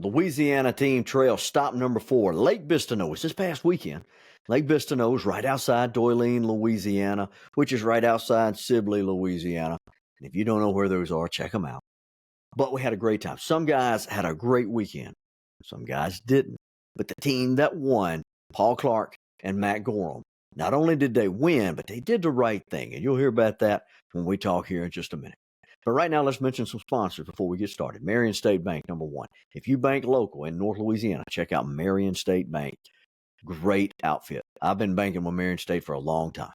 Louisiana Team Trail stop number 4, Lake Bistineau. It's this past weekend. Lake Bistineau is right outside Doyline, Louisiana, which is right outside Sibley, Louisiana. And if you don't know where those are, check them out. But we had a great time. Some guys had a great weekend. Some guys didn't. But the team that won, Paul Clark and Matt Gorum, not only did they win, but they did the right thing. And you'll hear about that when we talk here in just a minute. But right now, let's mention some sponsors before we get started. Marion State Bank, number 1. If you bank local in North Louisiana, check out Marion State Bank. Great outfit. I've been banking with Marion State for a long time.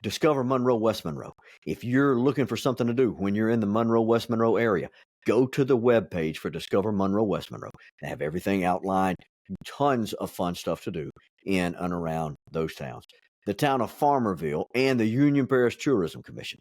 Discover Monroe, West Monroe. If you're looking for something to do when you're in the Monroe, West Monroe area, go to the webpage for Discover Monroe, West Monroe. They have everything outlined, tons of fun stuff to do in and around those towns. The town of Farmerville and the Union Parish Tourism Commission.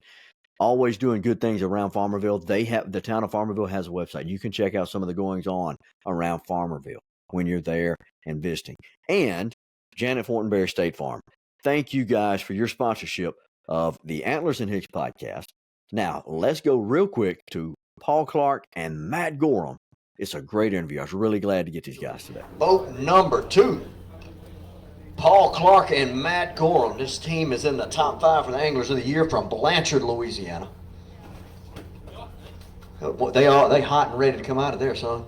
Always doing good things around Farmerville. The town of Farmerville has a website. You can check out some of the goings on around Farmerville when you're there and visiting. And Janet Fortenberry State Farm. Thank you guys for your sponsorship of the Antlers and Hicks podcast. Now, let's go real quick to Paul Clark and Matt Gorum. It's a great interview. I was really glad to get these guys today. Boat number 2. Paul Clark and Matt Gorum. This team is in the top 5 for the Anglers of the Year from Blanchard, Louisiana. They hot and ready to come out of there, son.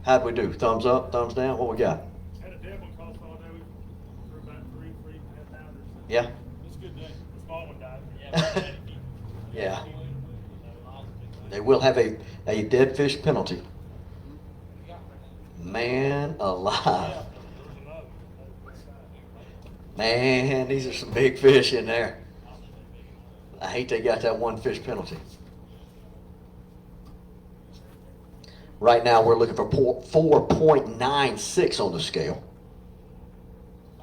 How'd we do? Thumbs up, thumbs down? What we got? Had a dead one cost all day. We threw about 3.5 pounders. Yeah? It's a good day. The small one died. Yeah. They will have a dead fish penalty. Man alive. Man, these are some big fish in there. I hate they got that one fish penalty. Right now we're looking for 4.96 on the scale.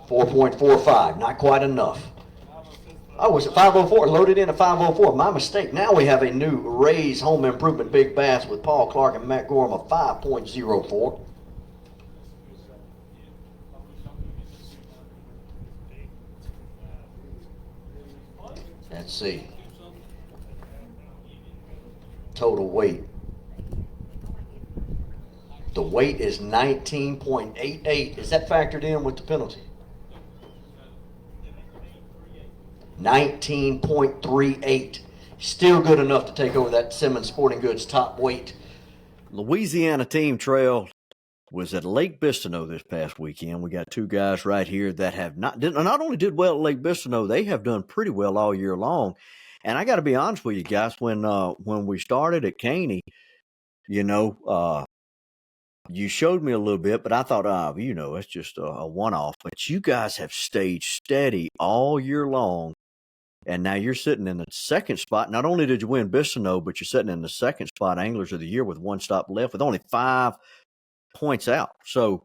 4.45, not quite enough. Oh, was it 504? Loaded in at 504. My mistake. Now we have a new Ray's Home Improvement Big Bass with Paul Clark and Matt Gorum of 5.04. Let's see. Total weight. The weight is 19.88. Is that factored in with the penalty? 19.38. Still good enough to take over that Simmons Sporting Goods top weight. Louisiana Team Trail was at Lake Bistineau this past weekend. We got 2 guys right here that have not only did well at Lake Bistineau, they have done pretty well all year long. And I got to be honest with you guys, when we started at Caney, you showed me a little bit, but I thought, it's just a one-off. But you guys have stayed steady all year long, and now you're sitting in the second spot. Not only did you win Bistineau, but you're sitting in the second spot Anglers of the Year with 1 stop left, with only 5 points out. So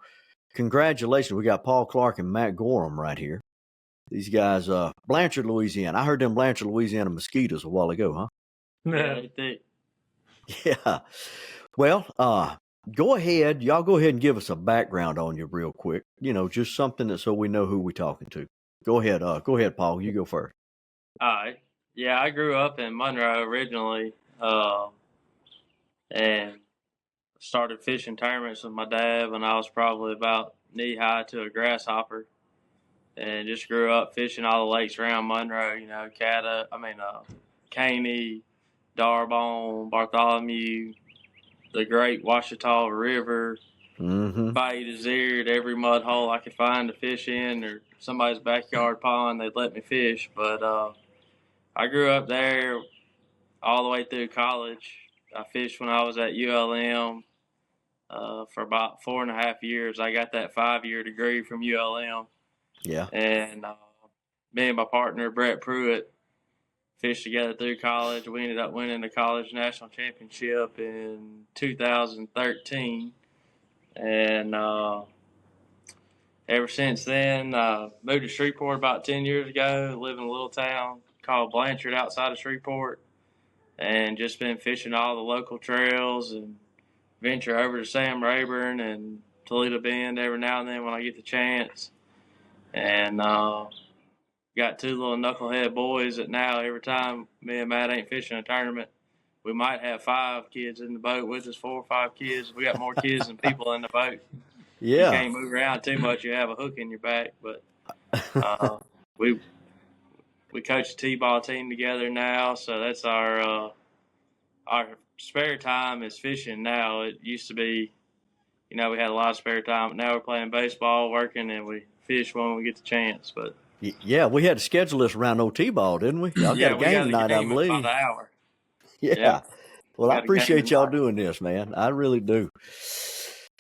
congratulations. We got Paul Clark and Matt Gorum right here. These guys, Blanchard, Louisiana. I heard them Blanchard, Louisiana mosquitoes a while ago, huh? Yeah. Yeah. Well, go ahead. Y'all go ahead and give us a background on you real quick. Just something so we know who we're talking to. Go ahead, Paul. You go first. All right. Yeah, I grew up in Monroe originally, and started fishing tournaments with my dad when I was probably about knee-high to a grasshopper, and just grew up fishing all the lakes around Monroe, Caney, Darbone, Bartholomew, the Great Washita River, Bayou Desert, every mud hole I could find to fish in, or somebody's backyard pond, they'd let me fish. But I grew up there all the way through college. I fished when I was at ULM for about 4.5 years. I got that 5-year degree from ULM. Yeah. And me and my partner, Brett Pruitt, fished together through college. We ended up winning the college national championship in 2013. And ever since then, moved to Shreveport about 10 years ago, live in a little town called Blanchard outside of Shreveport, and just been fishing all the local trails and venture over to Sam Rayburn and Toledo Bend every now and then when I get the chance. And got 2 little knucklehead boys that now every time me and Matt ain't fishing a tournament, we might have 5 kids in the boat with us, 4 or 5 kids. We got more kids than people in the boat. You Yeah. can't move around too much. You have a hook in your back. But we coach a T-ball team together now, so that's our spare time is fishing now. It used to be, we had a lot of spare time. But now we're playing baseball, working, and we fish when we get the chance. But Yeah, we had to schedule this around OT ball, didn't we? Y'all got a we game got a tonight, I game in about believe. an hour. Yeah. Well, I got a game appreciate y'all tonight. doing this, man. I really do.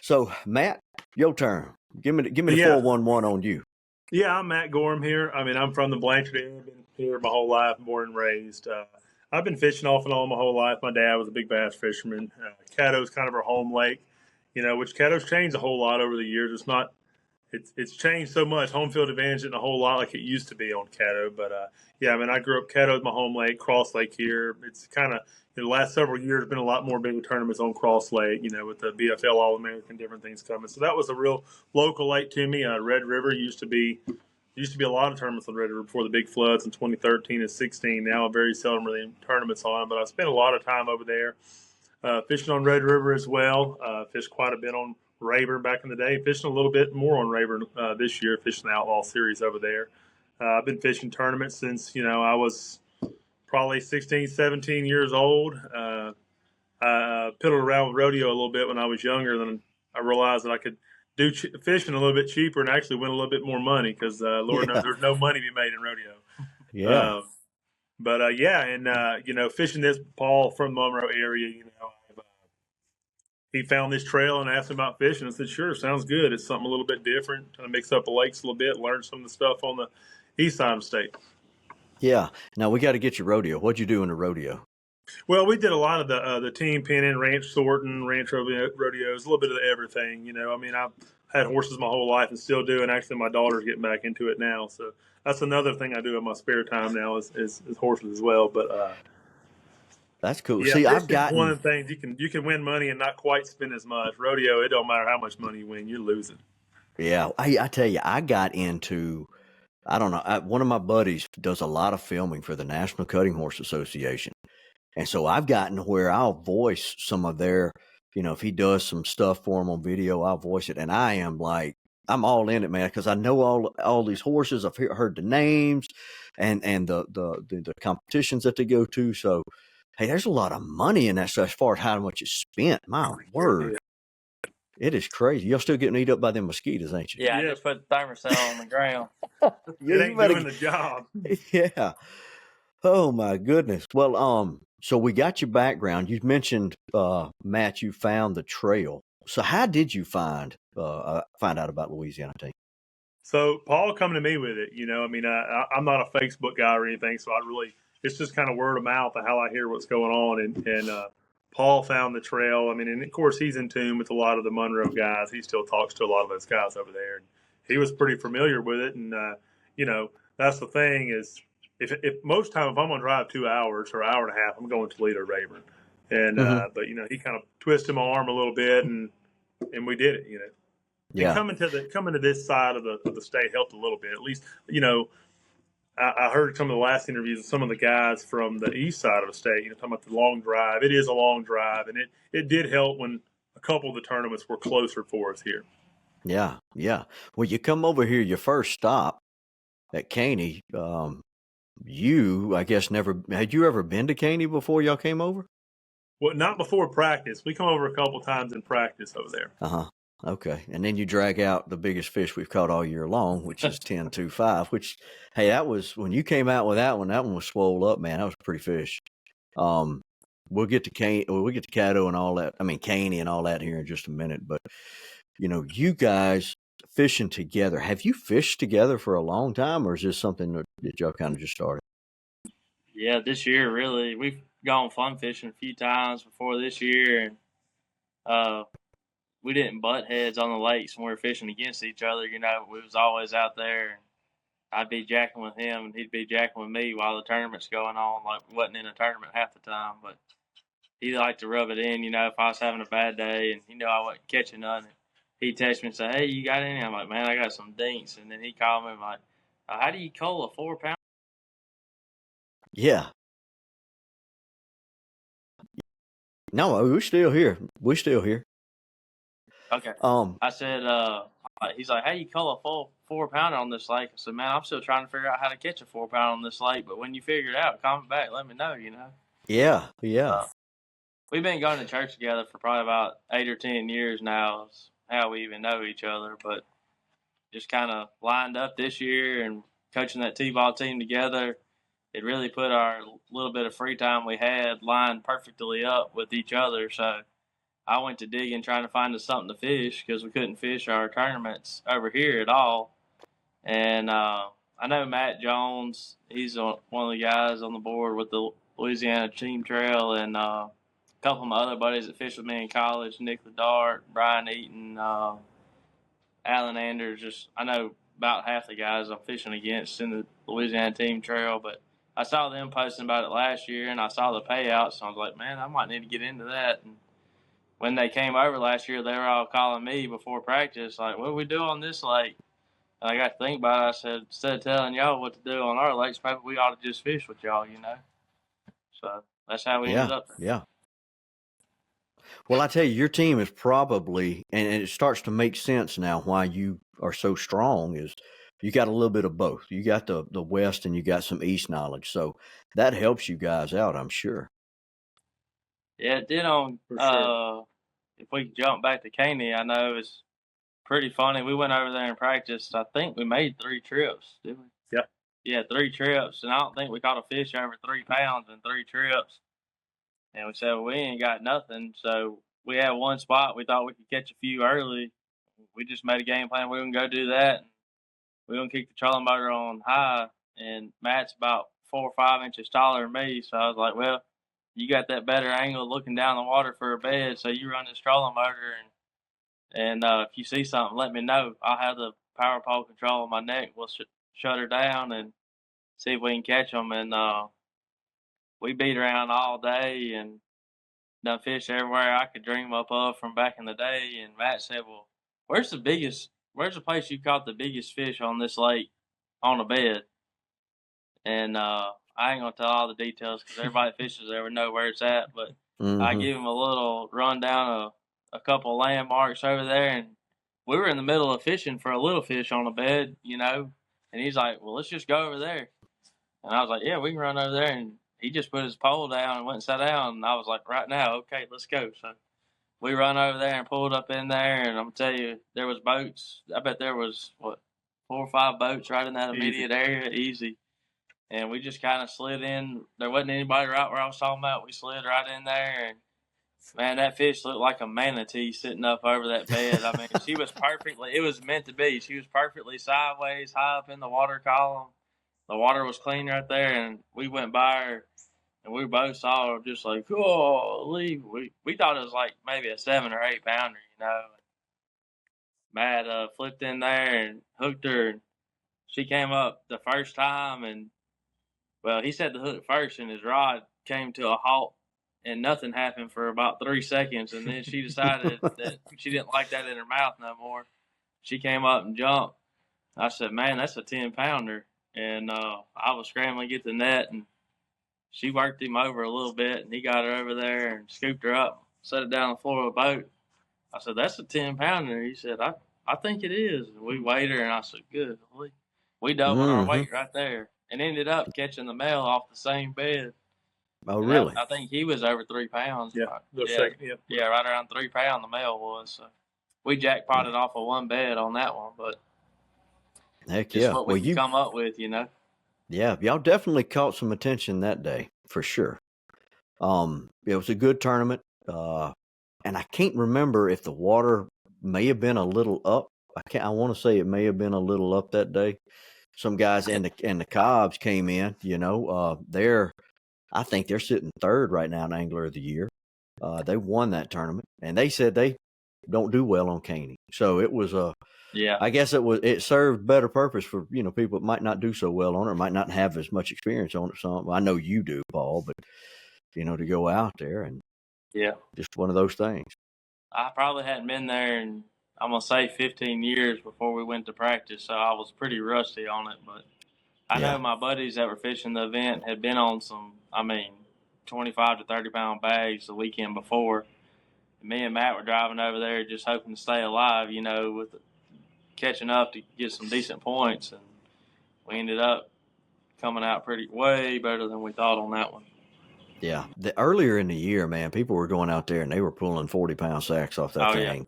So, Matt, your turn. Give me the 411 on you. Yeah, I'm Matt Gorum here. I mean, I'm from the Blanchard area. I've been here my whole life, born and raised. I've been fishing off and on my whole life. My dad was a big bass fisherman. Caddo's kind of our home lake, which Caddo's changed a whole lot over the years. It's changed so much. Home field advantage isn't a whole lot like it used to be on Caddo. But I grew up Caddo's my home lake, Cross Lake here. It's kind of the last several years been a lot more bigger tournaments on Cross Lake, with the BFL All American, different things coming. So that was a real local lake to me. Red River used to be a lot of tournaments on Red River before the big floods in 2013 and 16. Now very seldom really tournaments on it, but I spent a lot of time over there fishing on Red River as well. Fished quite a bit on Rayburn back in the day. Fishing a little bit more on Rayburn this year, fishing the Outlaw Series over there. I've been fishing tournaments since, I was probably 16, 17 years old. I piddled around with rodeo a little bit when I was younger. Then I realized that I could do fishing a little bit cheaper and actually win a little bit more money because Lord knows there's no money to be made in rodeo. Yeah. Fishing this Paul from the Monroe area, he found this trail and asked him about fishing. I said, sure, sounds good. It's something a little bit different. Kind of mix up the lakes a little bit, learn some of the stuff on the east side of the state. Yeah. Now we got to get you rodeo. What'd you do in the rodeo? Well, we did a lot of the team pinning, ranch sorting, ranch rodeos, a little bit of everything. I've had horses my whole life and still do, and actually my daughter's getting back into it now. So that's another thing I do in my spare time now is horses as well. But that's cool. Yeah, See, I've gotten one of the things you can win money and not quite spend as much. Rodeo, it don't matter how much money you win, you're losing. Yeah, I tell you, I got into, I don't know, one of my buddies does a lot of filming for the National Cutting Horse Association. And so I've gotten to where I'll voice some of their, if he does some stuff for them on video, I'll voice it. And I am like, I'm all in it, man, because I know all these horses. I've heard the names and the competitions that they go to. So, hey, there's a lot of money in that stuff as far as how much is spent. My word. It is crazy. You're still getting eat up by them mosquitoes, ain't you? Yeah, I just put the thermostat on the ground. It ain't doing the job. Yeah. Oh my goodness. Well, so we got your background. You mentioned, Matt, you found the trail. So how did you find out about Louisiana team? So Paul coming to me with it, I'm not a Facebook guy or anything, so it's just kind of word of mouth of how I hear what's going on. And Paul found the trail. And of course he's in tune with a lot of the Monroe guys. He still talks to a lot of those guys over there. And he was pretty familiar with it. And, that's the thing is if most time, if I'm going to drive 2 hours or an hour and a half, I'm going to Toledo Rayburn. And, but he kind of twisted my arm a little bit and we did it, Yeah. And coming to this side of the state helped a little bit. At least, I heard some of the last interviews of some of the guys from the east side of the state, talking about the long drive. It is a long drive, and it did help when a couple of the tournaments were closer for us here. Yeah, yeah. Well, you come over here, your first stop at Caney, I guess had you ever been to Caney before y'all came over? Well, not before practice. We come over a couple times in practice over there. Uh-huh. Okay. And then you drag out the biggest fish we've caught all year long, which is 10.25, which, hey, that was, when you came out with that one was swole up, man. That was a pretty fish. We'll get to Caddo and all that. I mean, Caney and all that here in just a minute. But, you guys fishing together, have you fished together for a long time, or is this something that y'all kind of just started? Yeah, this year, really. We've gone fun fishing a few times before this year. And, we didn't butt heads on the lakes when we were fishing against each other. We was always out there. I'd be jacking with him, and he'd be jacking with me while the tournament's going on. Like, wasn't in a tournament half the time, but he liked to rub it in. If I was having a bad day and I wasn't catching nothing, he'd text me and say, "Hey, you got any?" I'm like, "Man, I got some dinks." And then he'd call me and like, "How do you cull a 4 pound?" Yeah. No, we're still here. We're still here. Okay. I said, he's like, hey, you call a full 4-pounder on this lake? I said, man, I'm still trying to figure out how to catch a 4-pounder on this lake. But when you figure it out, comment back, let me know. Yeah, yeah. We've been going to church together for probably about 8 or 10 years now. Is how we even know each other. But just kind of lined up this year and coaching that T-ball team together. It really put our little bit of free time we had lined perfectly up with each other. So I went to digging trying to find us something to fish because we couldn't fish our tournaments over here at all. And I know Matt Jones, he's one of the guys on the board with the Louisiana Team Trail, and a couple of my other buddies that fished with me in college, Nick Ledart, Brian Eaton, Alan Anders. Just I know about half the guys I'm fishing against in the Louisiana Team Trail, but I saw them posting about it last year, and I saw the payouts, so I was like, man, I might need to get into that. And when they came over last year, they were all calling me before practice, like, what do we do on this lake? And I got to think about it. I said, instead of telling y'all what to do on our lakes, maybe we ought to just fish with y'all, So that's how we ended up there. Yeah. Well, I tell you, your team is probably, and it starts to make sense now why you are so strong, is you got a little bit of both. You got the West and you got some East knowledge. So that helps you guys out, I'm sure. Yeah, it did on, if we jump back to Caney, I know it's pretty funny. We went over there and practiced. I think we made 3 trips, did we? Yeah. Yeah, 3 trips, and I don't think we caught a fish over 3 pounds in 3 trips. And we said, well, we ain't got nothing. So we had one spot. We thought we could catch a few early. We just made a game plan. We were going to go do that. And we were going to kick the trolling motor on high. And Matt's about 4 or 5 inches taller than me. So I was like, well, you got that better angle looking down the water for a bed. So you run this trolling motor. And if you see something, let me know. I'll have the power pole control on my neck. We'll shut her down and see if we can catch them. And we beat around all day and done fish everywhere I could dream up of from back in the day. And Matt said, well, where's the place you caught the biggest fish on this lake on a bed? And I ain't going to tell all the details because everybody that fishes there would know where it's at. But I give him a little rundown of a couple of landmarks over there. And we were in the middle of fishing for a little fish on a bed, And he's like, well, let's just go over there. And I was like, yeah, we can run over there. And he just put his pole down and went and sat down. And I was like, right now, okay, let's go. So we run over there and pulled up in there. And I'm telling you, there was boats. I bet there was, 4 or 5 boats right in that immediate area, easy. And we just kind of slid in. There wasn't anybody right where I was talking about. We slid right in there. And, man, that fish looked like a manatee sitting up over that bed. I mean, she was it was meant to be. She was perfectly sideways, high up in the water column. The water was clean right there, and we went by her, and we both saw her just like, holy. We thought it was like maybe a 7 or 8 pounder, Matt flipped in there and hooked her, and she came up the first time, and, well, he set the hook first, and his rod came to a halt, and nothing happened for about 3 seconds, and then she decided that she didn't like that in her mouth no more. She came up and jumped. I said, man, that's a 10-pounder. And I was scrambling to get the net, and she worked him over a little bit, and he got her over there and scooped her up, set it down on the floor of the boat. I said, that's a 10-pounder. He said, I think it is. And we weighed her, and I said, good. We doubled our weight right there and ended up catching the male off the same bed. Oh, really? I think he was over 3 pounds. Yeah, right around 3 pounds the male was. So we jackpotted off of one bed on that one, but heck just yeah. what we could come up with, Yeah, y'all definitely caught some attention that day for sure. It was a good tournament, and I can't remember if the water may have been a little up. I want to say it may have been a little up that day. Some guys and the Cobbs came in. I think they're sitting 3rd right now in Angler of the Year. They won that tournament, and they said they don't do well on Caney. So it was I guess it served better purpose for people that might not do so well on it, or might not have as much experience on it. So I know you do, Paul, but to go out there and just one of those things. I probably hadn't been there in, I'm gonna say, 15 years before we went to practice, so I was pretty rusty on it. But I know my buddies that were fishing the event had been on some, 25 to 30 pound bags the weekend before. Me and Matt were driving over there just hoping to stay alive, with catching up to get some decent points, and we ended up coming out way better than we thought on that one. Yeah, earlier in the year, man, people were going out there and they were pulling 40-pound sacks off that thing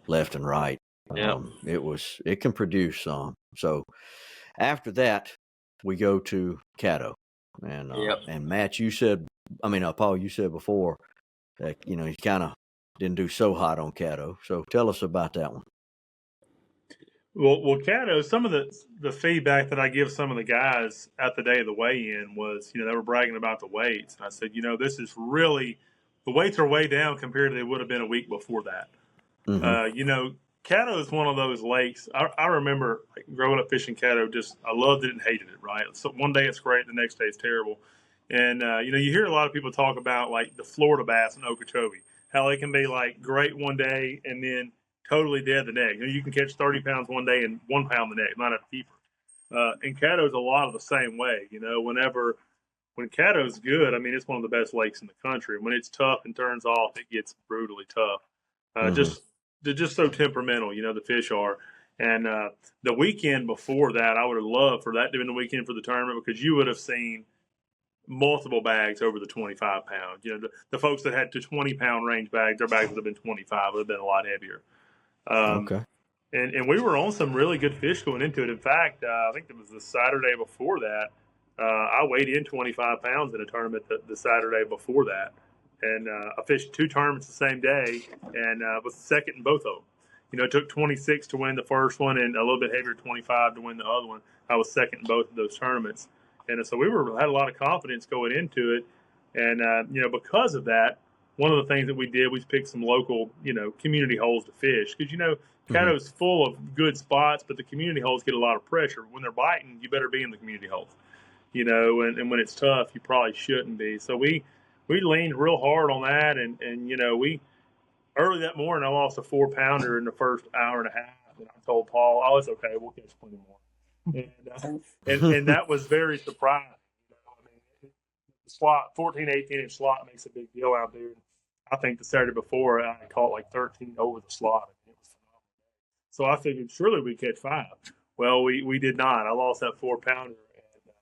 left and right. Yep. It can produce some. So after that, we go to Caddo, and and Matt, Paul, you said before that you kind of didn't do so hot on Caddo. So tell us about that one. Well, Caddo, some of the feedback that I give some of the guys at the day of the weigh-in was, they were bragging about the weights. And I said, this is really, the weights are way down compared to they would have been a week before that. Mm-hmm. Caddo is one of those lakes. I remember growing up fishing Caddo, I loved it and hated it, right? So one day it's great, the next day it's terrible. And, you hear a lot of people talk about like the Florida bass in Okeechobee, how they can be like great one day and then totally dead the next. You can catch 30 pounds one day and 1 pound the next, not a keeper. And Caddo's a lot of the same way. When Caddo's good, it's one of the best lakes in the country. When it's tough and turns off, it gets brutally tough. They're just so temperamental, the fish are. And the weekend before that, I would have loved for that to have been the weekend for the tournament, because you would have seen multiple bags over the 25 pound. The folks that had to 20 pound range bags, their bags would have been 25, would have been a lot heavier. Okay. And we were on some really good fish going into it. In fact, I think it was the Saturday before that. I weighed in 25 pounds in a tournament the Saturday before that. And I fished 2 tournaments the same day and was second in both of them. It took 26 to win the first one and a little bit heavier 25 to win the other one. I was second in both of those tournaments. And so we had a lot of confidence going into it. And, because of that, one of the things that we did was pick some local, community holes to fish. Because, Caddo's full of good spots, but the community holes get a lot of pressure. When they're biting, you better be in the community holes. And when it's tough, you probably shouldn't be. So we leaned real hard on that. And we early that morning, I lost a 4-pounder in the first hour and a half. And I told Paul, oh, it's okay. We'll catch plenty more. And that was very surprising. The slot, 14, 18-inch slot makes a big deal out there. I think the Saturday before, I caught like 13 over the slot. It was phenomenal. So I figured surely we'd catch 5. Well, we did not. I lost that 4-pounder. And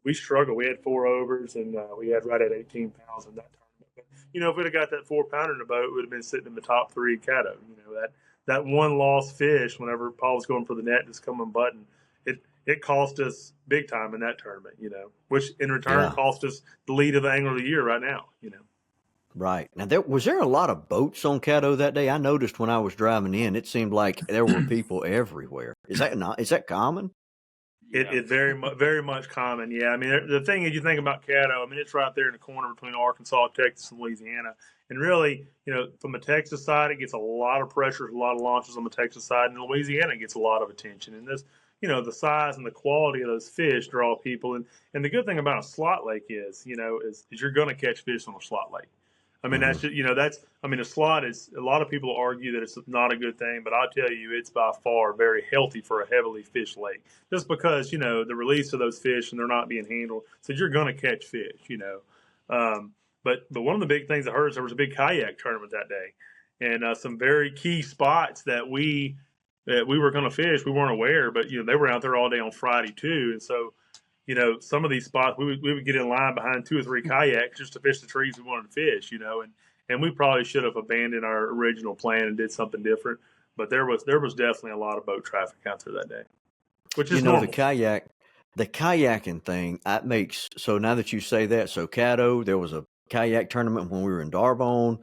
we struggled. We had 4 overs, and we had right at 18 pounds in that tournament. But, if we'd have got that 4-pounder in the boat, it would have been sitting in the top 3 Caddo. That one lost fish, whenever Paul was going for the net, just coming button, it cost us big time in that tournament, which in return cost us the lead of the Angler of the Year right now, Right. Now, was there a lot of boats on Caddo that day? I noticed when I was driving in, it seemed like there were people everywhere. Is that common? It's very much common. Yeah. The thing is, you think about Caddo, it's right there in the corner between Arkansas, Texas, and Louisiana. And really, from the Texas side, it gets a lot of pressure, a lot of launches on the Texas side, and Louisiana gets a lot of attention. And this, the size and the quality of those fish draw people. And the good thing about a slot lake is you're going to catch fish on a slot lake. That's just, a slot is, a lot of people argue that it's not a good thing, but I'll tell you, it's by far very healthy for a heavily fished lake. Just because, the release of those fish and they're not being handled. So you're going to catch fish, But one of the big things I heard is there was a big kayak tournament that day. And some very key spots that we were going to fish, we weren't aware, but, they were out there all day on Friday too. And so, some of these spots, we would get in line behind 2 or 3 kayaks just to fish the trees we wanted to fish, and we probably should have abandoned our original plan and did something different. But there was definitely a lot of boat traffic out there that day, which is normal. The kayaking thing, that makes, so now that you say that, so Caddo, there was a kayak tournament when we were in Darbone,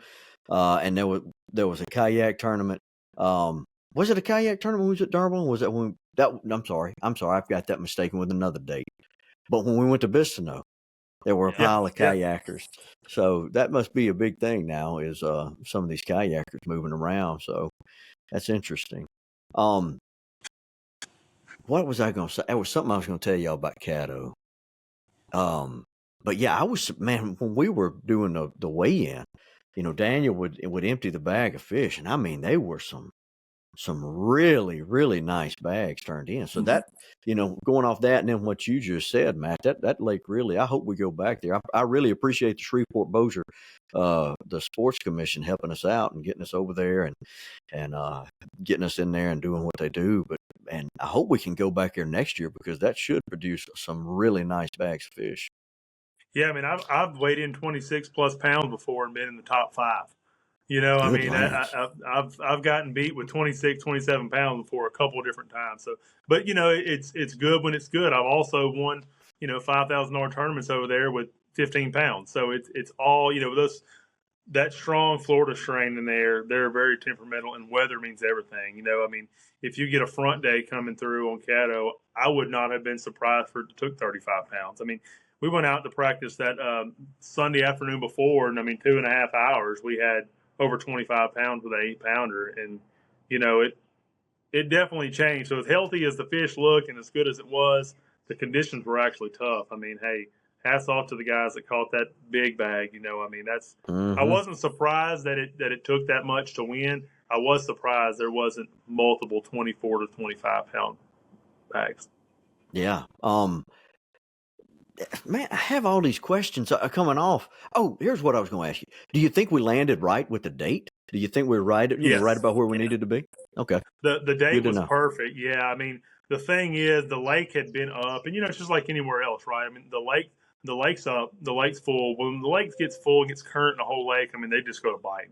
and there was a kayak tournament. Was it a kayak tournament when we was at Darbone? Was that when I'm sorry, I've got that mistaken with another date. But when we went to Bistineau, there were a pile of kayakers. So that must be a big thing now, is some of these kayakers moving around. So that's interesting. What was I going to say? There was something I was going to tell y'all about Caddo. But yeah, when we were doing the weigh-in, Daniel would empty the bag of fish, and they were some some really, really nice bags turned in. So that, going off that and then what you just said, Matt, that lake really, I hope we go back there. I really appreciate the Shreveport Bossier, the sports commission helping us out and getting us over there and getting us in there and doing what they do. And I hope we can go back there next year because that should produce some really nice bags of fish. Yeah, I mean, I've weighed in 26 plus pounds before and been in the top 5. I Good mean, lands. I've gotten beat with 26, 27 pounds before a couple of different times. So, but it's good when it's good. I've also won $5,000 tournaments over there with 15 pounds. So it's all those that strong Florida strain in there. They're very temperamental, and weather means everything. I mean, if you get a front day coming through on Caddo, I would not have been surprised if it took 35 pounds. I mean, we went out to practice that Sunday afternoon before, and I mean, 2.5 hours. We had over 25 pounds with an 8-pounder, and it definitely changed. So as healthy as the fish look and as good as it was, the conditions were actually tough. I mean, hey, hats off to the guys that caught that big bag. I mean, that's I wasn't surprised that it took that much to win. I was surprised there wasn't multiple 24 to 25 pound bags. Yeah. Man, I have all these questions coming off. Oh, here's what I was going to ask you. Do you think we landed right with the date? Do you think we're right? Yes. Right about where we needed to be? Okay. The date was know. perfect. Yeah, I mean, the thing is, the lake had been up, and it's just like anywhere else, right? I mean, the lake's up, the lake's full. When the lake gets full, gets current in the whole lake, I mean, they just go to biting.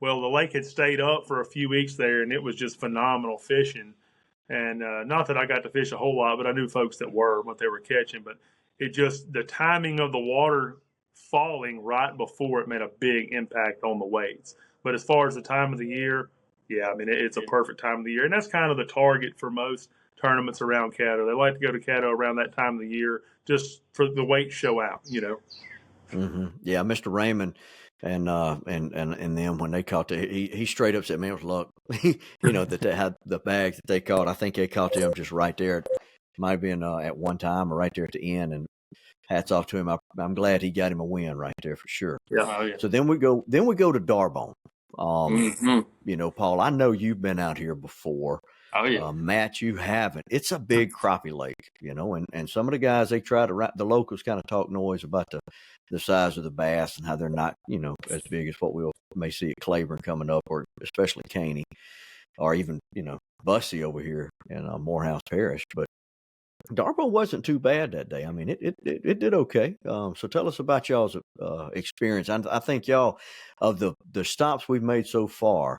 Well, the lake had stayed up for a few weeks there, and it was just phenomenal fishing. And not that I got to fish a whole lot, but I knew folks that were, what they were catching. But the timing of the water falling right before it made a big impact on the weights. But as far as the time of the year, yeah, I mean, it's a perfect time of the year. And that's kind of the target for most tournaments around Caddo. They like to go to Caddo around that time of the year just for the weight show out, Yeah, Mr. Raymond and them when they caught he straight up said, "Man, it was luck." That they had the bags that they caught. I think they caught them just right there. Might have been at one time or right there at the end. And hats off to him. I'm glad he got him a win right there for sure. Yeah. Oh, yeah. So then we go to Darbone. Paul, I know you've been out here before. Oh, yeah. Matt, you haven't. It's a big crappie lake, and some of the guys, they try to the locals kind of talk noise about the size of the bass and how they're not, as big as what we may see at Claiborne coming up, or especially Caney, or even, Bussy over here in Morehouse Parish. But Darbone wasn't too bad that day. I mean, it did okay. So tell us about y'all's experience. I think y'all, of the stops we've made so far,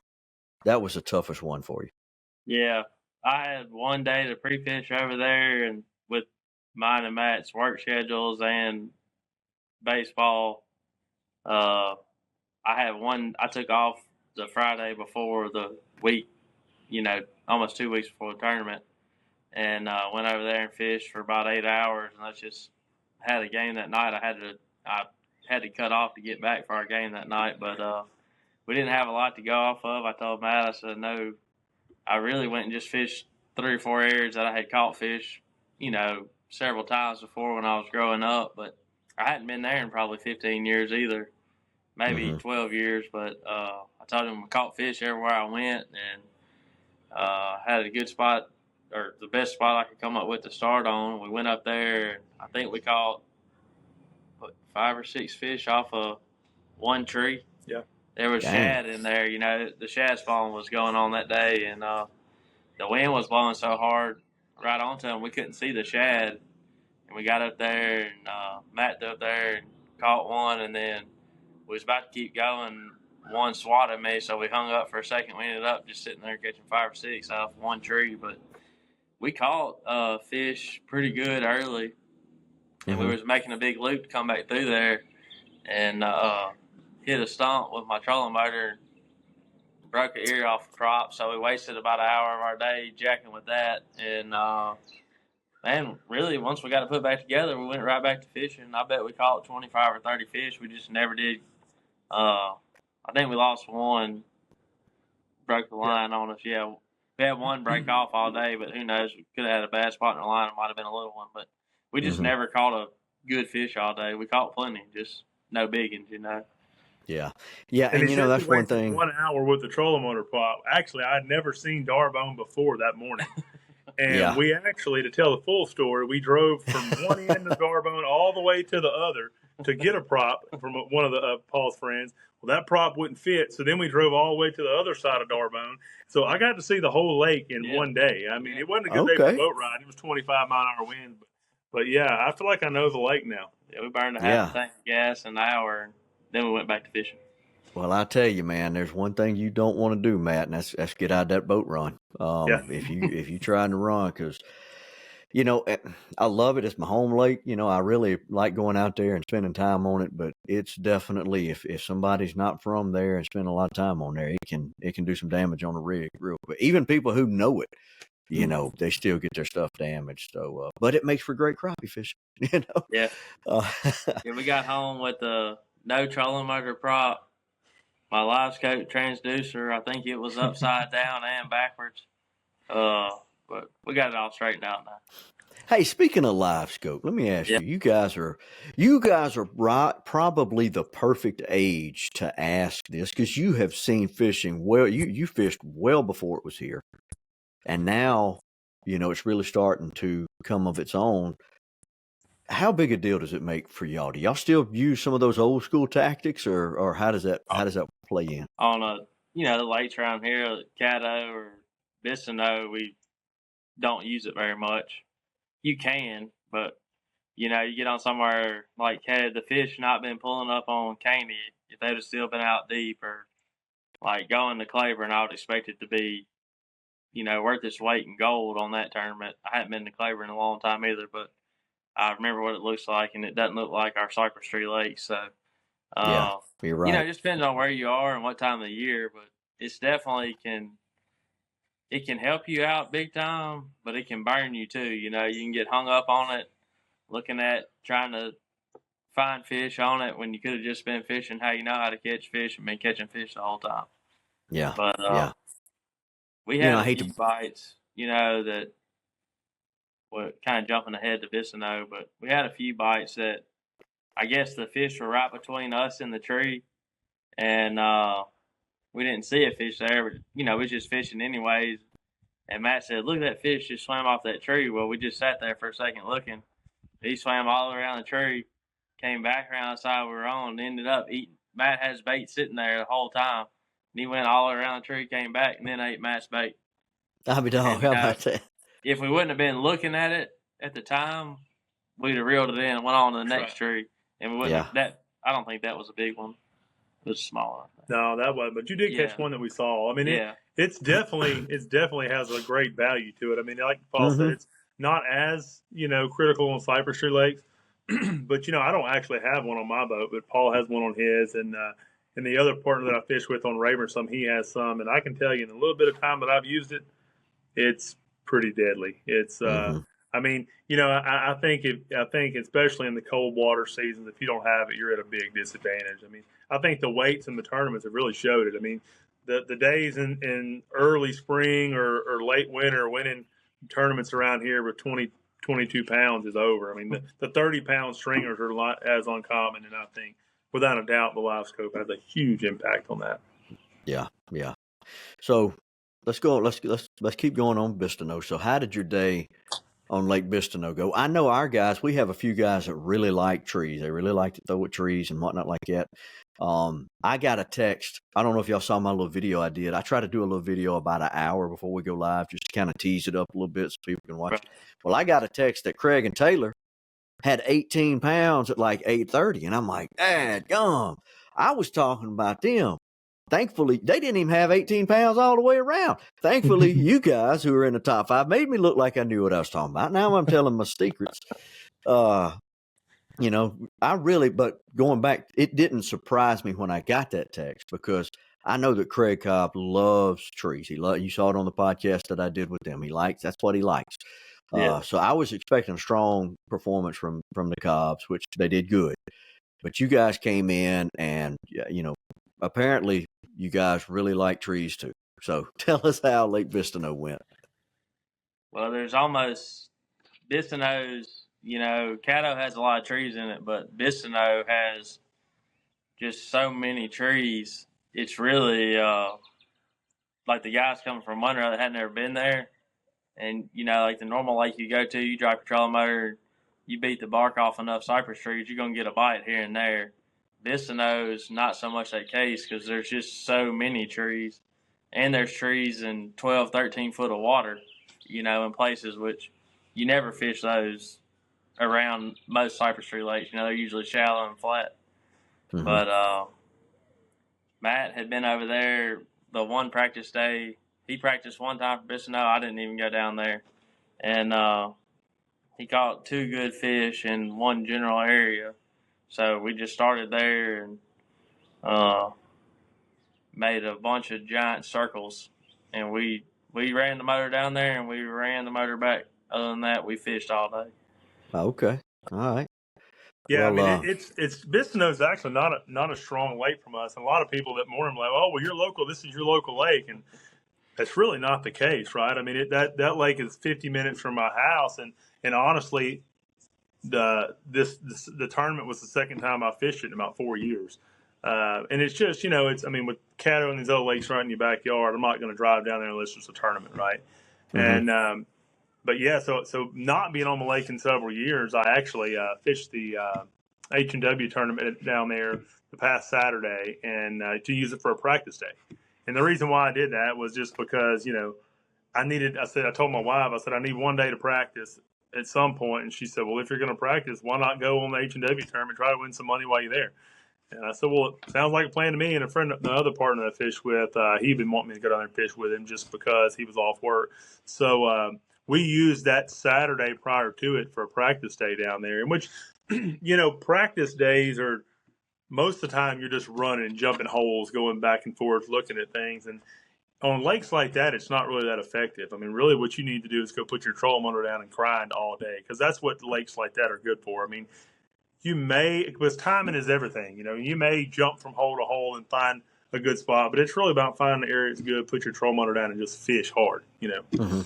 that was the toughest one for you. Yeah, I had one day to pre-fish over there, and with mine and Matt's work schedules and baseball, I took off the Friday before the week, almost 2 weeks before the tournament, and went over there and fished for about 8 hours, and I just had a game that night. I had to cut off to get back for our game that night, but we didn't have a lot to go off of. I told Matt, I said, no, I really went and just fished 3 or 4 areas that I had caught fish, several times before when I was growing up, but I hadn't been there in probably 15 years either, maybe 12 years. But I told him I caught fish everywhere I went, and had a good spot, or the best spot I could come up with to start on. We went up there, and I think we caught 5 or 6 fish off of one tree. Yeah. There was shad in there, the shad spawn was going on that day, and the wind was blowing so hard right onto them we couldn't see the shad. And we got up there, and Matt up there and caught one, and then we was about to keep going. One swatted me, so we hung up for a second. We ended up just sitting there catching 5 or 6 off one tree, but we caught fish pretty good early, and we was making a big loop to come back through there, and hit a stump with my trolling motor, broke an ear off the crop, so we wasted about an hour of our day jacking with that. And man, really, once we got it put back together, we went right back to fishing. I bet we caught 25 or 30 fish. We just never did. I think we lost one, broke the line on us. Yeah, we had one break off all day, but who knows? We could have had a bad spot in the line. It might have been a little one, but we just never caught a good fish all day. We caught plenty, just no big ones, Yeah. And And he said we that's one wasted thing. 1 hour with the trolling motor prop. Actually, I'd never seen Darbone before that morning. And Yeah. we actually, to tell the full story, we drove from one end of Darbone all the way to the other to get a prop from one of the Paul's friends. Well, that prop wouldn't fit, so then we drove all the way to the other side of Darbone. So I got to see the whole lake in one day. I mean, it wasn't a good day for Okay. boat riding. It was 25-mile-an-hour wind, but yeah, I feel like I know the lake now. Yeah, we burned a half Yeah. a tank of gas in an hour, and then we went back to fishing. Well, I tell you, man, there's one thing you don't want to do, Matt, and that's get out of that boat run. Yeah. If you trying to run, because I love it. It's my home lake. I really like going out there and spending time on it. But it's definitely if somebody's not from there and spend a lot of time on there, it can do some damage on the rig real quick. Even people who know it, they still get their stuff damaged. So, but it makes for great crappie fishing. Yeah. Uh, Yeah, we got home with the no trolling motor prop, my live scope transducer. I think it was upside down and backwards. But we got it all straightened out now. Hey, speaking of live scope, let me ask you. You guys are probably the perfect age to ask this because you have seen fishing well. You fished well before it was here, and now it's really starting to come of its own. How big a deal does it make for y'all? Do y'all still use some of those old school tactics, or how does that play in? On the lakes around here, Caddo or Bistineau, we don't use it very much. You can, but you get on somewhere like had the fish not been pulling up on Caney, if they'd have still been out deep or like going to Claiborne, I would expect it to be, worth its weight in gold on that tournament. I hadn't been to Claiborne in a long time either, but I remember what it looks like, and it doesn't look like our Cypress Tree Lake. So, Yeah, you're right. It just depends on where you are and what time of the year, but it's definitely it can help you out big time, but it can burn you too. You can get hung up on it, looking at trying to find fish on it when you could have just been fishing how you know how to catch fish and been catching fish the whole time. Yeah, But yeah. we had I a hate few to. bites, that were kind of jumping ahead to Bistineau, but we had a few bites that I guess the fish were right between us and the tree, and we didn't see a fish there, but we was just fishing anyways. And Matt said, "Look, that fish just swam off that tree." Well, we just sat there for a second looking. He swam all around the tree, came back around the side we were on, and ended up eating. Matt has bait sitting there the whole time, and he went all around the tree, came back, and then ate Matt's bait. I'll be dog. How about that? If we wouldn't have been looking at it at the time, we'd have reeled it in and went on to the next tree, and we wouldn't. I don't think that was a big one. It was smaller. No, that wasn't. But you did catch one that we saw. I mean, it's definitely has a great value to it. I mean, like Paul said, it's not as critical on Cypress Tree Lakes, but I don't actually have one on my boat, but Paul has one on his, and the other partner that I fish with on Rayburn, he has some, and I can tell you in a little bit of time that I've used it, it's pretty deadly. It's I mean, I think especially in the cold water seasons, if you don't have it, you're at a big disadvantage. I mean, I think the weights in the tournaments have really showed it. I mean, the days in early spring or late winter winning tournaments around here with 20, 22 pounds is over. I mean, the 30-pound stringers are not as uncommon, and I think without a doubt the live scope has a huge impact on that. Yeah, yeah. So let's go. Let's keep going on Bistineau. So how did your day on Lake Bistineau go? I know our guys. We have a few guys that really like trees. They really like to throw at trees and whatnot like that. I got a text. I don't know if y'all saw my little video I did. I try to do a little video about an hour before we go live, just to kind of tease it up a little bit so people can watch it. Well, I got a text that Craig and Taylor had 18 pounds at like 8:30, and I'm like, gum. I was talking about them. Thankfully, they didn't even have 18 pounds all the way around. Thankfully, you guys who are in the top 5 made me look like I knew what I was talking about. Now I'm telling my secrets. But going back, it didn't surprise me when I got that text because I know that Craig Cobb loves trees. You saw it on the podcast that I did with them. That's what he likes. So I was expecting a strong performance from the Cobbs, which they did good. But you guys came in and, apparently you guys really like trees too. So tell us how Lake Bistineau went. Well, there's almost Bistineau's, Caddo has a lot of trees in it, but Bistineau has just so many trees. It's really like the guys coming from Monroe that had never been there. And, like the normal lake you go to, you drive your trolling motor, you beat the bark off enough cypress trees, you're going to get a bite here and there. Bistineau is not so much that case because there's just so many trees. And there's trees in 12, 13 foot of water, in places which you never fish those around most cypress tree lakes. They're usually shallow and flat. Mm-hmm. But Matt had been over there the one practice day. He practiced one time for Bistineau. I didn't even go down there. And he caught 2 good fish in one general area. So we just started there and made a bunch of giant circles. And we ran the motor down there and we ran the motor back. Other than that, we fished all day. Okay. All right. Yeah, Well, I mean, it's Bistineau is actually not a strong lake from us. And a lot of people that moor him like, oh, well, you're local. This is your local lake, and that's really not the case, right? I mean, that lake is 50 minutes from my house, and honestly, the tournament was the second time I fished it in about 4 years. And it's just, I mean, with Caddo and these other lakes right in your backyard, I'm not going to drive down there unless it's a tournament, right? Mm-hmm. And but yeah, so not being on the lake in several years, I actually fished the H&W tournament down there the past Saturday, and to use it for a practice day. And the reason why I did that was just because I told my wife, I said I need one day to practice at some point, and she said, well, if you're going to practice, why not go on the H&W tournament, try to win some money while you're there? And I said, well, it sounds like a plan to me. And a friend, the other partner that I fished with, he'd been wanting me to go down there and fish with him just because he was off work. So we used that Saturday prior to it for a practice day down there, in which, practice days are most of the time you're just running and jumping holes, going back and forth, looking at things. And on lakes like that, it's not really that effective. I mean, really what you need to do is go put your trolling motor down and grind all day, because that's what lakes like that are good for. I mean, because timing is everything. You may jump from hole to hole and find a good spot, but it's really about finding the area that's good, put your trolling motor down, and just fish hard. Mm-hmm.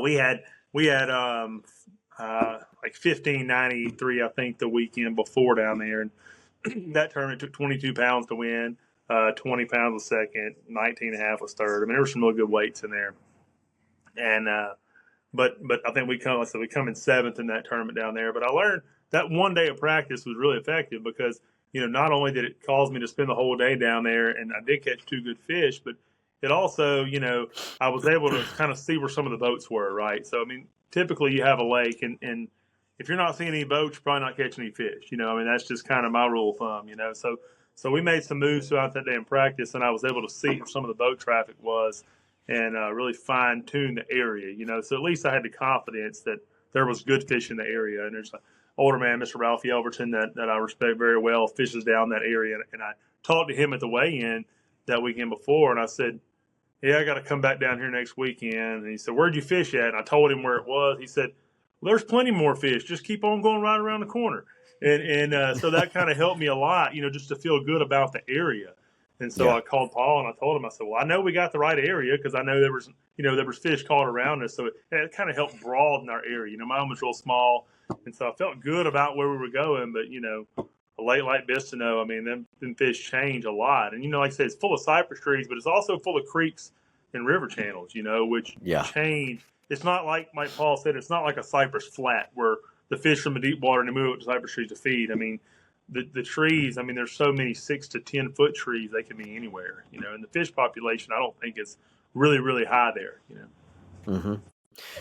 We had like 1593, I think, the weekend before down there, and that tournament took 22 pounds to win, 20 pounds was second, 19 and a half was third. I mean, there were some really good weights in there, and but I think we come in seventh in that tournament down there. But I learned that one day of practice was really effective because not only did it cause me to spend the whole day down there, and I did catch 2 good fish, but it also, I was able to kind of see where some of the boats were, right? So, I mean, typically you have a lake, and if you're not seeing any boats, you're probably not catching any fish. I mean, that's just kind of my rule of thumb, So we made some moves throughout that day in practice, and I was able to see where some of the boat traffic was and really fine-tune the area, So at least I had the confidence that there was good fish in the area. And there's an older man, Mr. Ralphie Elverton, that I respect very well, fishes down that area. And I talked to him at the weigh-in that weekend before, and I said, yeah, I got to come back down here next weekend. And he said, where'd you fish at? And I told him where it was. He said, well, there's plenty more fish. Just keep on going right around the corner. And so that kind of helped me a lot, just to feel good about the area. And so I called Paul and I told him, I said, well, I know we got the right area because I know there was fish caught around us. So it kind of helped broaden our area. My home was real small. And so I felt good about where we were going. But, a lake like Bistineau, I mean, them fish change a lot. And, like I said, it's full of cypress trees, but it's also full of creeks and river channels, which change. It's not like Paul said, it's not like a cypress flat where the fish from the deep water and they move up to cypress trees to feed. I mean, the trees, I mean, there's so many 6 to 10 foot trees, they can be anywhere, and the fish population, I don't think is really, really high there, Mm-hmm.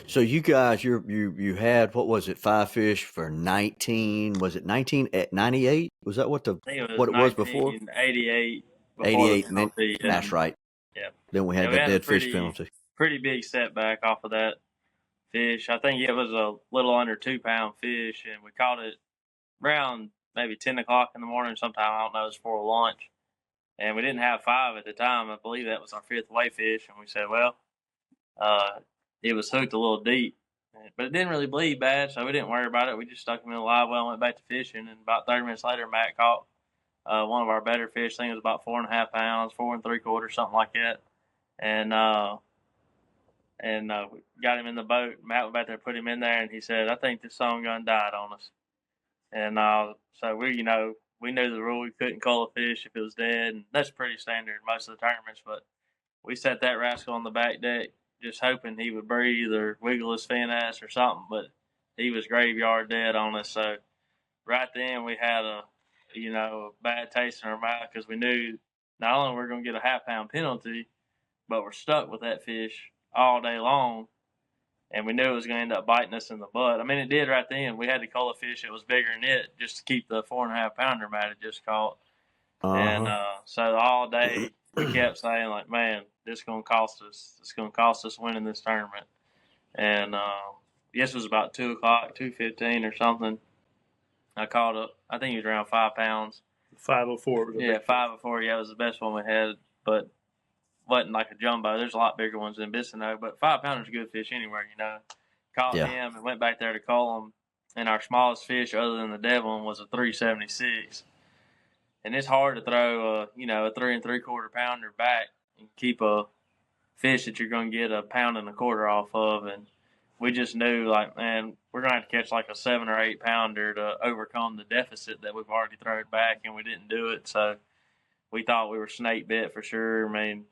So you guys, you had, what was it, 5 fish for 19? Was it 19 at 98? Was that what it was before? 1988. 88, and then that's right. Yeah. Then we had the dead fish penalty. Pretty big setback off of that fish. I think it was a little under 2 pound fish, and we caught it around maybe 10 o'clock in the morning sometime. I don't know, it was before lunch. And we didn't have 5 at the time. I believe that was our 5th weigh fish. And we said, well, it was hooked a little deep. But it didn't really bleed bad, so we didn't worry about it. We just stuck him in a live well and went back to fishing. And about 30 minutes later, Matt caught one of our better fish. I think it was about 4.5 pounds, 4 3/4, something like that. And we got him in the boat. Matt went back there, put him in there, and he said, I think this song gun died on us. And so we, we knew the rule. We couldn't call a fish if it was dead, and that's pretty standard in most of the tournaments. But we set that rascal on the back deck, just hoping he would breathe or wiggle his fin ass or something. But he was graveyard dead on us. So right then we had a bad taste in our mouth because we knew not only we're going to get a half-pound penalty, but we're stuck with that fish all day long. And we knew it was going to end up biting us in the butt. I mean, it did right then. We had to call a fish that was bigger than it just to keep the 4.5 pounder Matt had just caught. And so all day we kept saying, like, man, this is going to cost us. It's going to cost us winning this tournament. And yes, it was about 2 o'clock, 2:15 or something. I caught up. I think he was around 5 pounds. 504. Yeah, 504. Yeah, it was the best one we had, but wasn't like a jumbo. There's a lot bigger ones than Bistineau, but 5 pounders a good fish anywhere, Caught him and went back there to call him, and our smallest fish other than the Devlin was a 376. And it's hard to throw a 3 3/4 pounder back and keep a fish that you're going to get 1.25 pounds off of. And we just knew, like, man, we're going to have to catch like a 7 or 8 pounder to overcome the deficit that we've already thrown back, and we didn't do it. So we thought we were snake bit for sure. I mean,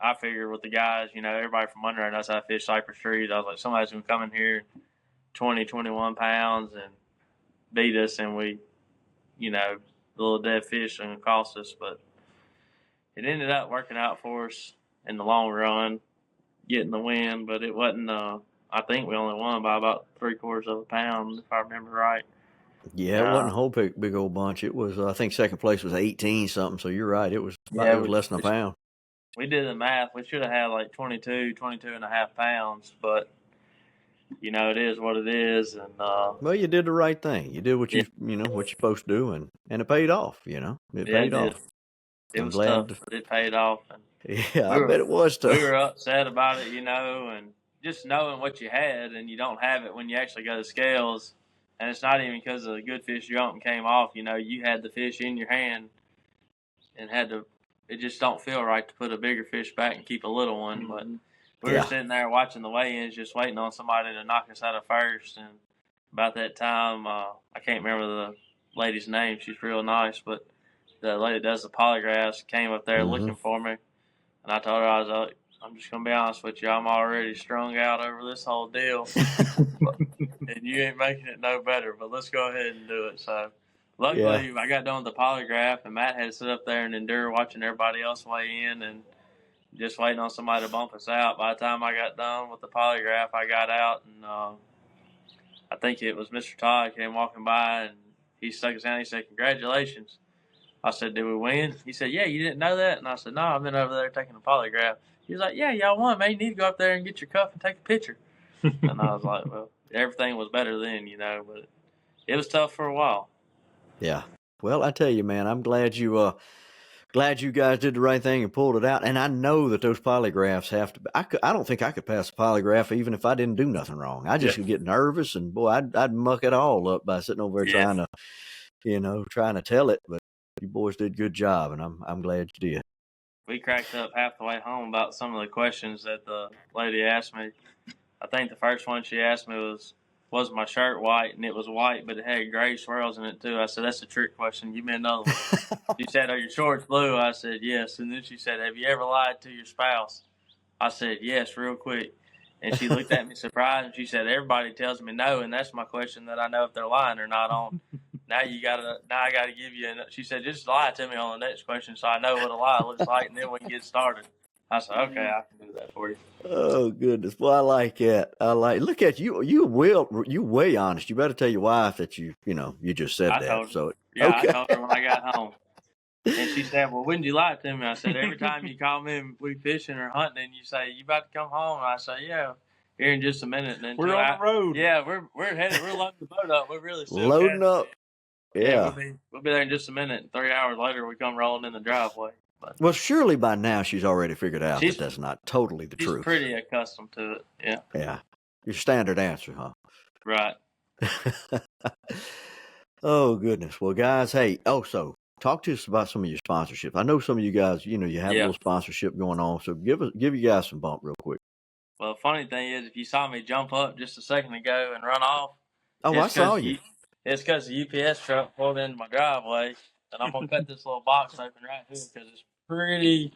I figured with the guys, everybody from under knows how to fish Cypress trees. I was like, somebody's going to come in here 20, 21 pounds and beat us, and we, the little dead fish going to cost us. But it ended up working out for us in the long run, getting the win. But it wasn't, I think we only won by about 3/4 pound, if I remember right. Yeah, it wasn't a whole big old bunch. It was, I think second place was 18 something. So you're right. It was less than a pound. We did the math. We should have had like 22 and a half pounds, but it is what it is. And well, you did the right thing. You did what what you're supposed to do, and it paid off. It paid off. It was tough, but it paid off. And yeah, I bet it was tough. We were upset about it, and just knowing what you had, and you don't have it when you actually go to scales. And it's not even because of the good fish jumped and came off. You had the fish in your hand and had to. It just don't feel right to put a bigger fish back and keep a little one. But we were sitting there watching the weigh-ins, just waiting on somebody to knock us out of first. And about that time, I can't remember the lady's name. She's real nice, but the lady that does the polygraphs came up there looking for me. And I told her, I was like, I'm just going to be honest with you. I'm already strung out over this whole deal. And you ain't making it no better, but let's go ahead and do it. So luckily, I got done with the polygraph, and Matt had to sit up there and endure watching everybody else weigh in and just waiting on somebody to bump us out. By the time I got done with the polygraph, I got out, and I think it was Mr. Todd came walking by, and he stuck his hand. He said, "Congratulations." I said, "Did we win?" He said, "Yeah, you didn't know that?" And I said, "No, I've been over there taking a polygraph." He was like, "Yeah, y'all won, man. You need to go up there and get your cuff and take a picture." And I was like, well, everything was better then, but it was tough for a while. Yeah. Well, I tell you, man, I'm glad you guys did the right thing and pulled it out. And I know that those polygraphs have to. I don't think I could pass a polygraph even if I didn't do nothing wrong. I just would get nervous, and boy, I'd muck it all up by sitting over there trying to tell it. But you boys did a good job, and I'm glad you did. We cracked up half the way home about some of the questions that the lady asked me. I think the first one she asked me was my shirt white? And it was white, but it had gray swirls in it too. I said, that's a trick question. Give me another one. She said, are your shorts blue? I said, yes. And then she said, have you ever lied to your spouse? I said, yes, real quick. And she looked at me surprised, and she said, everybody tells me no, and that's my question that I know if they're lying or not on. Now I gotta give you. She said, just lie to me on the next question so I know what a lie looks like, and then we can get started. I said, okay, I can do that for you. Oh goodness, well, I like that. Look at you. You way honest. You better tell your wife that you just said that. Told her. So yeah, okay. I told her when I got home, and she said, well, when did you lie to me? I said, every time you call me and we fishing or hunting, and you say you about to come home, and I say, yeah, here in just a minute. And then we're on the road. Yeah, we're headed. We're loading the boat up. We're really still loading up. Yeah, we'll be there in just a minute. And 3 hours later, we come rolling in the driveway. But well, surely by now she's already figured out that that's not totally the truth. She's pretty accustomed to it. Yeah. Yeah. Your standard answer, huh? Right. Oh goodness. Well, guys, hey. So talk to us about some of your sponsorships. I know some of you guys, you have a little sponsorship going on. So give you guys some bump real quick. Well, the funny thing is, if you saw me jump up just a second ago and run off, I saw you. It's because the UPS truck pulled into my driveway. And I'm going to cut this little box open right here because it's pretty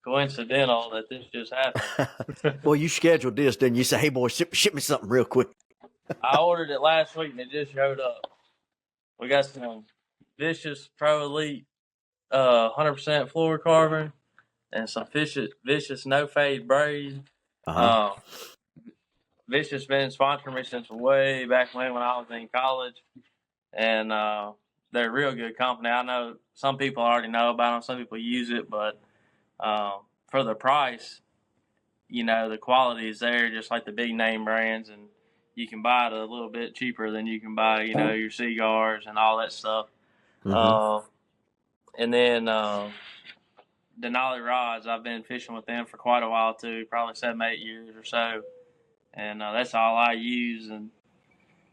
coincidental that this just happened. Well, you scheduled this, then you say, hey, boy, ship me something real quick. I ordered it last week and it just showed up. We got some Vicious Pro Elite 100% fluorocarbon and some Vicious No Fade braid. Vicious been sponsoring me since way back when I was in college, and they're a real good company. I know some people already know about them, some people use it, but for the price, the quality is there, just like the big name brands, and you can buy it a little bit cheaper than you can buy, your cigars and all that stuff. And then Denali rods, I've been fishing with them for quite a while too, probably 7-8 years or so, and that's all I use. And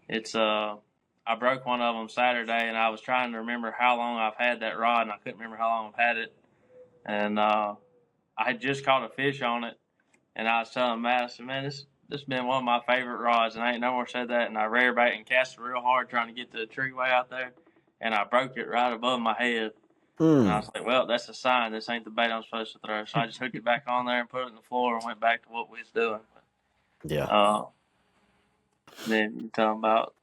it's I broke one of them Saturday, and I was trying to remember how long I've had that rod, and I couldn't remember how long I've had it. And I had just caught a fish on it, and I was telling Matt, I said, man, this has been one of my favorite rods, and I ain't no more said that. And I rear bait and cast it real hard trying to get the tree way out there, and I broke it right above my head. And I was like, well, that's a sign. This ain't the bait I'm supposed to throw. So I just hooked it back on there and put it in the floor and went back to what we was doing. Yeah. Then you talking about.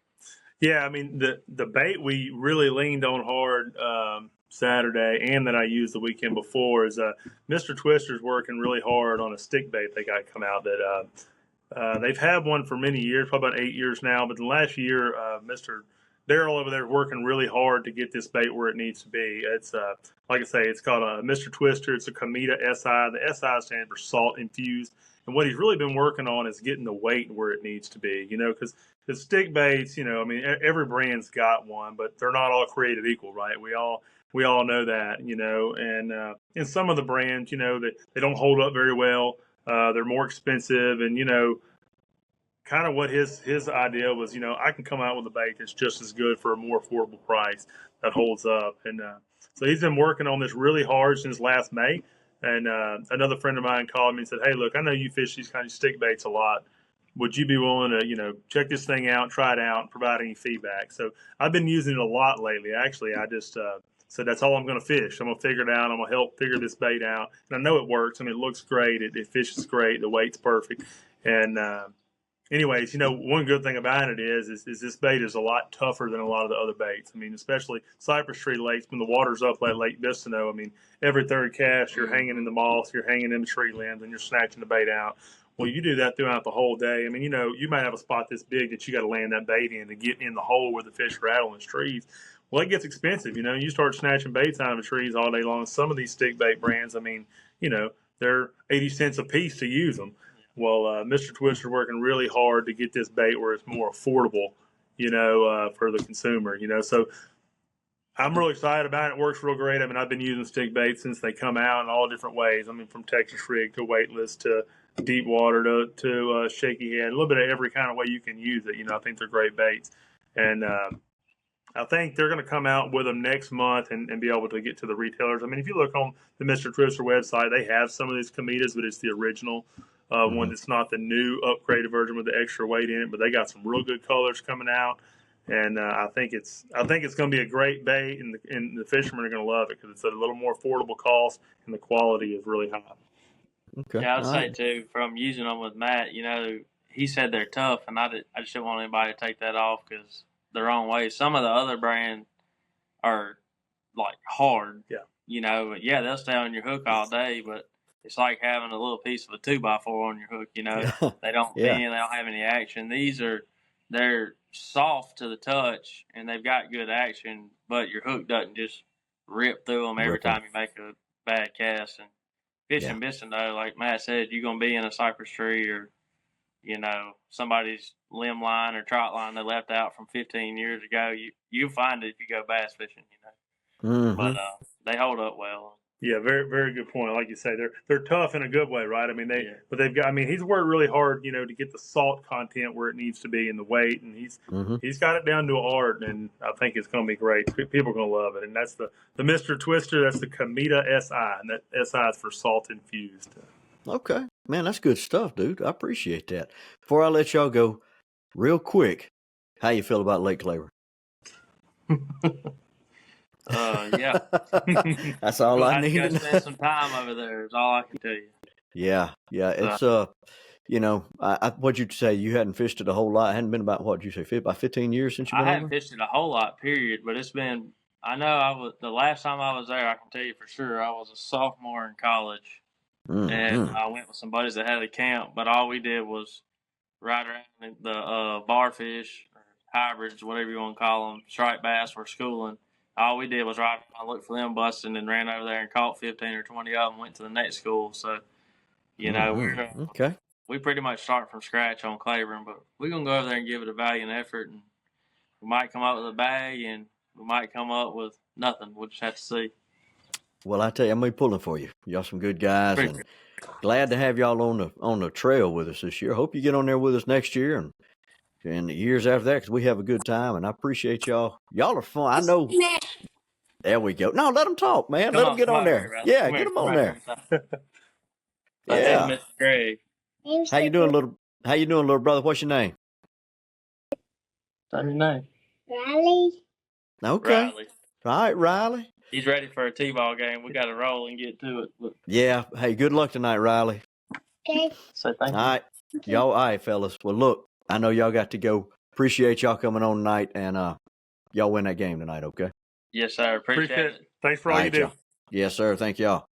Yeah, I mean, the bait we really leaned on hard Saturday and that I used the weekend before is Mr. Twister's working really hard on a stick bait they got come out that they've had one for many years, probably about 8 years now. But the last year, Mr. Daryl over there is working really hard to get this bait where it needs to be. It's like I say, it's called a Mr. Twister. It's a Cometa SI. The SI stands for salt infused. And what he's really been working on is getting the weight where it needs to be. Because the stick baits, I mean, every brand's got one, but they're not all created equal, right? We all know that, and in some of the brands, they don't hold up very well. They're more expensive, and kind of what his idea was, I can come out with a bait that's just as good for a more affordable price that holds up. And so he's been working on this really hard since last May. And another friend of mine called me and said, hey, look, I know you fish these kind of stick baits a lot. Would you be willing to, check this thing out, try it out, and provide any feedback? So I've been using it a lot lately. Actually, I just said that's all I'm going to fish. I'm going to figure it out. I'm going to help figure this bait out. And I know it works. I mean, it looks great. It fishes great. The weight's perfect. And anyways, one good thing about it is this bait is a lot tougher than a lot of the other baits. I mean, especially cypress tree lakes, when the water's up like Lake Bistineau, I mean, every third cast, you're hanging in the moss, you're hanging in the tree limbs, and you're snatching the bait out. Well, you do that throughout the whole day. I mean, you might have a spot this big that you got to land that bait in to get in the hole where the fish rattle in the trees. Well, it gets expensive. You start snatching baits out of the trees all day long. Some of these stick bait brands, I mean, they're 80 cents a piece to use them. Well, Mr. Twister working really hard to get this bait where it's more affordable, for the consumer, So I'm really excited about it. It works real great. I mean, I've been using stick baits since they come out in all different ways. I mean, from Texas rig to weightless to deep water to shaky head, a little bit of every kind of way you can use it. I think they're great baits. And I think they're going to come out with them next month and be able to get to the retailers. I mean, if you look on the Mr. Twister website, they have some of these Cometas, but it's the original one that's not the new upgraded version with the extra weight in it. But they got some real good colors coming out. And I think it's going to be a great bait, and the fishermen are going to love it because it's at a little more affordable cost, and the quality is really high. Okay. Yeah, I'd say too, from using them with Matt, he said they're tough, and I just didn't want anybody to take that off because the wrong way. Some of the other brands are like hard. Yeah. Yeah, they'll stay on your hook all day, but it's like having a little piece of a 2x4 on your hook. They don't bend, they don't have any action. They're soft to the touch, and they've got good action, but your hook doesn't just rip through them every time you make a bad cast. And fishing Bistineau, like Matt said, you're going to be in a cypress tree or, somebody's limb line or trot line they left out from 15 years ago. You'll find it if you go bass fishing, But they hold up well. Yeah, very, very good point. Like you say, they're tough in a good way, right? I mean, but they've got. I mean, he's worked really hard, to get the salt content where it needs to be and the weight, and he's got it down to an art, and I think it's going to be great. People are going to love it, and that's the Mr. Twister. That's the Cometa SI, and that SI is for salt infused. Okay, man, that's good stuff, dude. I appreciate that. Before I let y'all go, real quick, how you feel about Lake Claver? Yeah. That's all We'll I have to need go to spend know. some time over there. Is all I can tell you. Yeah, it's what'd you say? You hadn't fished it a whole lot. It hadn't been about what'd you say, about 15 years since you've I been haven't over fished it a whole lot, period. But it's been. I know I was the last time I was there. I can tell you for sure. I was a sophomore in college, there? and Mm-hmm. I went with some buddies that had a camp. But all we did was ride around the barfish, or hybrids, whatever you want to call them, striped bass for schooling. All we did was ride around, look for them busting, and ran over there and caught 15 or 20 of them. Went to the next school, so Mm-hmm. Okay. we pretty much start from scratch on Claiborne, but we're gonna go over there and give it a valiant effort, and we might come up with a bag, and we might come up with nothing. We'll just have to see. Well, I tell you, I'm gonna be pulling for you. Y'all some good guys, Pretty and glad to have y'all on the trail with us this year. Hope you get on there with us next year and the years after that, because we have a good time, and I appreciate y'all. Y'all are fun. I know. There we go. No, let them talk, man. Let them get come on on, there. brother. Yeah, Come get here, them come on right here. there. Say hey to Yeah. Mr. Greg. How you doing, little brother? What's your name? Say your name. Riley. Okay. Riley. All right, Riley. He's ready for a T-ball game. We got to roll and get to it. Look. Yeah. Hey, good luck tonight, Riley. Okay. Say thank All you. right. Y'all, all right, fellas. Well, look, I know y'all got to go. Appreciate y'all coming on tonight, and y'all win that game tonight, okay? Yes, sir. Appreciate it. Thanks for all you right, do. y'all. Yes, sir. Thank y'all.